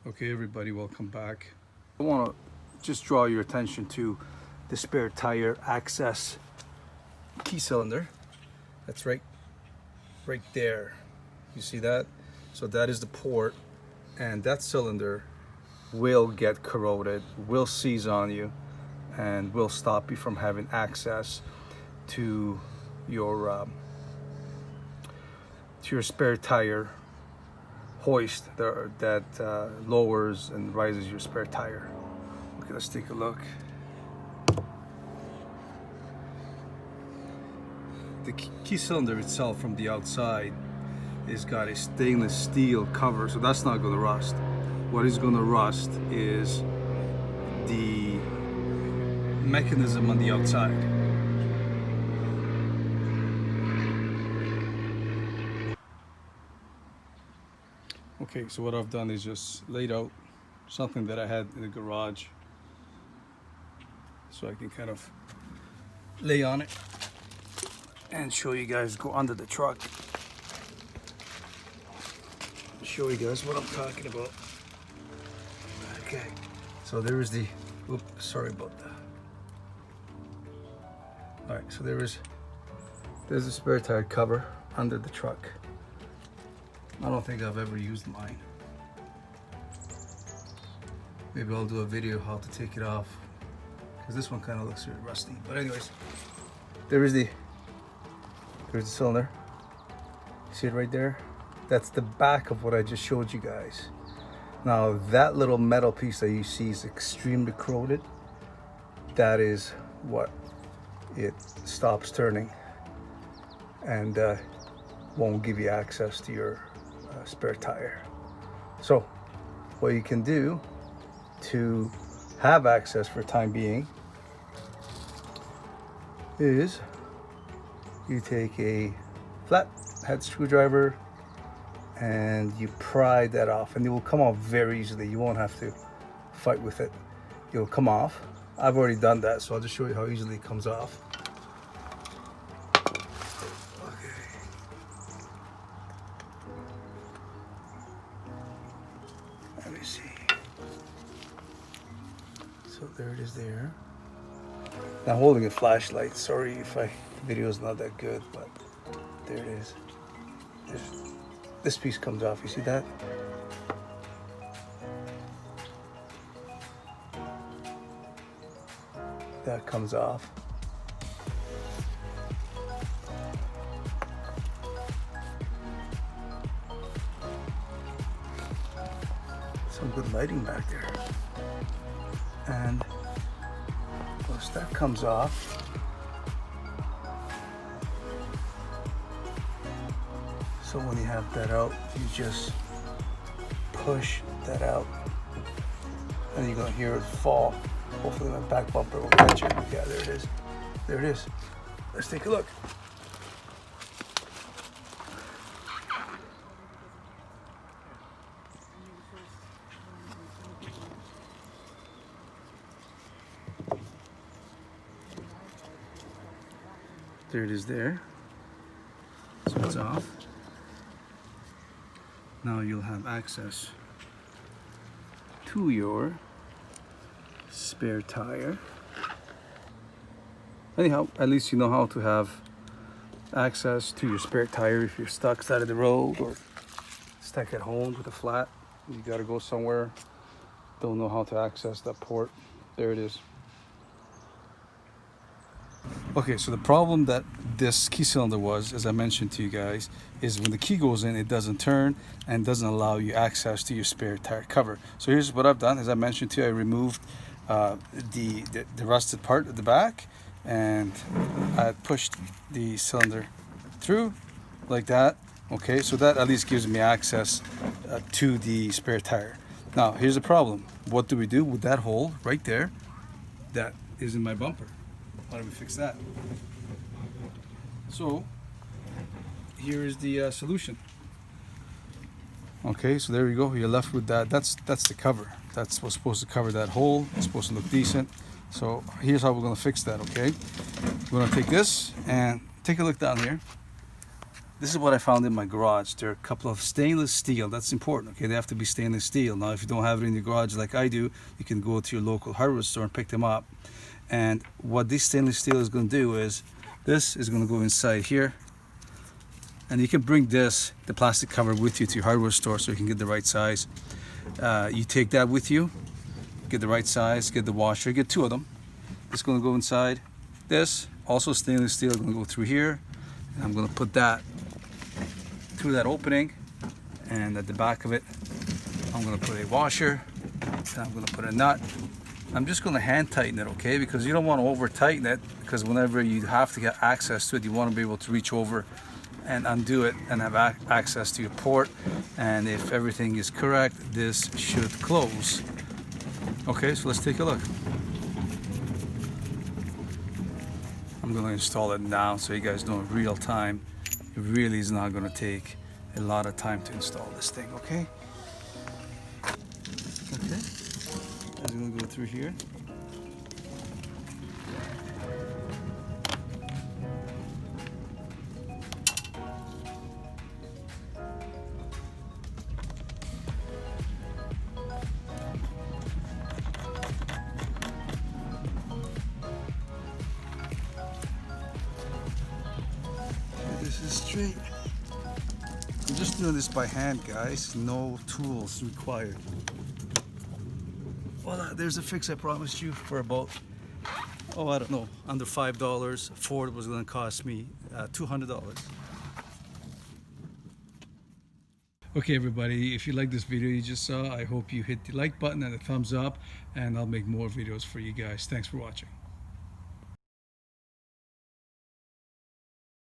Okay, everybody, welcome back. I want to just draw your attention to the spare tire access key cylinder. That's right there. You see that? So that is the port, and that cylinder will get corroded, will seize on you, and will stop you from having access to your spare tire hoist that lowers and rises your spare tire. Okay, let's take a look. The key cylinder itself from the outside has got a stainless steel cover, so that's not going to rust. What is going to rust is the mechanism on the outside. Okay, so what I've done is just laid out something that I had in the garage so I can kind of lay on it and show you guys, go under the truck, show you guys what I'm talking about. Okay, so there is the, oops, sorry about that. All right, so there's a spare tire cover under the truck. I don't think I've ever used mine. Maybe I'll do a video how to take it off, because this one kind of looks really rusty. But anyways, there's the cylinder. See it right there? That's the back of what I just showed you guys. Now that little metal piece that you see is extremely corroded. That is what it stops turning and won't give you access to your spare tire. So what you can do to have access for the time being is you take a flat head screwdriver and you pry that off, and it will come off very easily. You won't have to fight with it. It'll come off. I've already done that, so I'll just show you how easily it comes off. Let me see. So there it is there. Now holding a flashlight. Sorry if the video is not that good, but there it is. This piece comes off. You see that? That comes off. Some good lighting back there. And once that comes off, so when you have that out, you just push that out and you're gonna hear it fall. Hopefully my back bumper will catch it. Yeah, there it is. There it is. Let's take a look. There it is there. So it's off. Now you'll have access to your spare tire. Anyhow, at least you know how to have access to your spare tire if you're stuck side of the road or stuck at home with a flat. You gotta go somewhere, don't know how to access that port. There it is. Okay, so the problem that this key cylinder was, as I mentioned to you guys, is when the key goes in, it doesn't turn and doesn't allow you access to your spare tire cover. So here's what I've done. As I mentioned to you, I removed the rusted part at the back, and I pushed the cylinder through like that. Okay, so that at least gives me access to the spare tire. Now, here's the problem. What do we do with that hole right there that is in my bumper? How do we fix that? So here is the solution. Okay, so there you go. You're left with that. That's the cover. That's what's supposed to cover that hole. It's supposed to look decent. So here's how we're going to fix that. Okay, we're going to take this and take a look down here. this is what I found in my garage. There are a couple of stainless steel. That's important, okay? They have to be stainless steel. Now, if you don't have it in your garage like I do, you can go to your local hardware store and pick them up. And what this stainless steel is going to do is, this is going to go inside here. And you can bring this, the plastic cover, with you to your hardware store so you can get the right size. You take that with you, get the right size, get the washer, get 2 of them. It's going to go inside. This, also stainless steel, is going to go through here. And I'm going to put that through that opening, and at the back of it I'm going to put a washer, and I'm going to put a nut. I'm just going to hand tighten it, okay, because you don't want to over tighten it, because whenever you have to get access to it, you want to be able to reach over and undo it and have access to your port. And if everything is correct, this should close. Okay, so let's take a look. I'm going to install it now so you guys know in real time. It really is not going to take a lot of time to install this thing, okay? Okay, I'm going to go through here. This is straight. I'm just doing this by hand, guys. No tools required. Voila, there's a fix I promised you for about, oh, I don't know, under $5. Ford was going to cost me $200. Okay, everybody, if you like this video you just saw, I hope you hit the like button and the thumbs up, and I'll make more videos for you guys. Thanks for watching.